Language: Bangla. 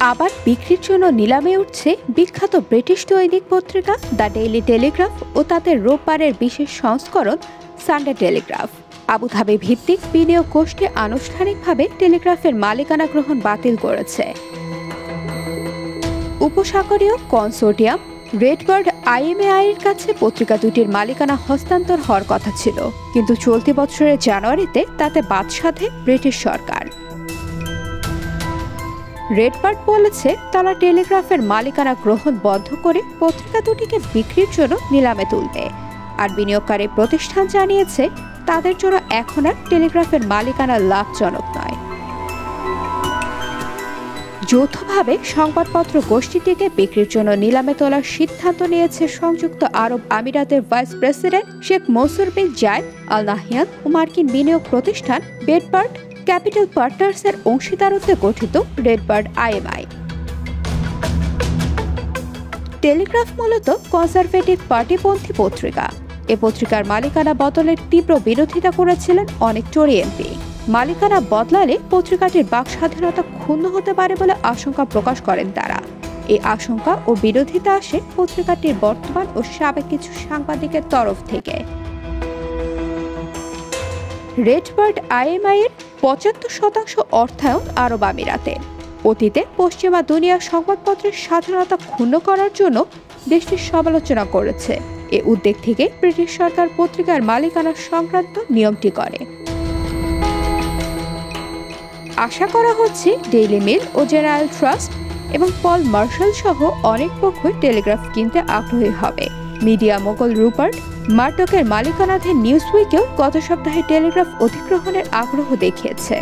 আবার বিক্রির জন্য নিলামে উঠছে বিখ্যাত ব্রিটিশ দৈনিক পত্রিকা দ্য ডেইলি টেলিগ্রাফ ও তাদের রোববারের বিশেষ সংস্করণ সানডে টেলিগ্রাফ। আবুধাবি ভিত্তিক বিনিয়োগ গোষ্ঠী আনুষ্ঠানিকভাবে টেলিগ্রাফের মালিকানা গ্রহণ বাতিল করেছে। উপসাগরীয় কনসোর্টিয়াম রেডবার্ড আইএমএআই এর কাছে পত্রিকা দুটির মালিকানা হস্তান্তর হওয়ার কথা ছিল, কিন্তু চলতি বছরের জানুয়ারিতে তাতে বাদ সাধে ব্রিটিশ সরকার। রেডবার্ড বলেছে তারা টেলিগ্রাফের মালিকানা গ্রহণ বন্ধ করে পত্রিকা দুটিকে বিক্রির জন্য নিলামে তুলবে। আর বিনিয়োগকারী প্রতিষ্ঠান জানিয়েছে তাদের জন্য এখন আর টেলিগ্রাফের মালিকানা লাভজনক নয়। যৌথভাবে সংবাদপত্র গোষ্ঠীটিকে বিক্রির জন্য নিলামে তোলার সিদ্ধান্ত নিয়েছে সংযুক্ত আরব আমিরাতের ভাইস প্রেসিডেন্ট শেখ মনসুর বিন জায়েদ আল নাহয়ান ও মার্কিন বিনিয়োগ প্রতিষ্ঠান বেডবার্ড ক্যাপিটাল পার্টনার্সের অংশীদারত্বে গঠিত রেডবার্ড আইএমআই। টেলিগ্রাফ মূলত কনজারভেটিভ পার্টিপন্থী পত্রিকা। এ পত্রিকার মালিকানা বদলের তীব্র বিরোধিতা করেছিলেন অনেক টরি এমপি। মালিকানা বদলালে পত্রিকাটির বাক স্বাধীনতা ক্ষুণ্ণ হতে পারে বলে আশঙ্কা প্রকাশ করেন তারা। এই আশঙ্কা ও বিরোধিতা আসে পত্রিকাটির বর্তমান ও সাবেক কিছু সাংবাদিকের তরফ থেকে। রেডবার্ড আইএমআই এর ৭৫% অর্থায়ন আরব আমিরাতে। অতীতে পশ্চিমা দুনিয়ার সংবাদপত্রের স্বাধীনতা ক্ষুণ্ণ করার জন্য দেশটির সমালোচনা করেছে। এ উদ্যোগ থেকে ব্রিটিশ সরকার পত্রিকার মালিকানা সংক্রান্ত নিয়মটি করে। আশা করা হচ্ছে ডেইলি মেল ও জেনারেল ট্রাস্ট এবং পল মার্শাল সহ অনেক পক্ষই টেলিগ্রাফ কিনতে আগ্রহী হবে। মিডিয়া মোগল রুপার্ট মার্ডকের মালিকানাধীন নিউজউইকেও গত সপ্তাহে টেলিগ্রাফ অধিগ্রহণের আগ্রহ দেখিয়েছে।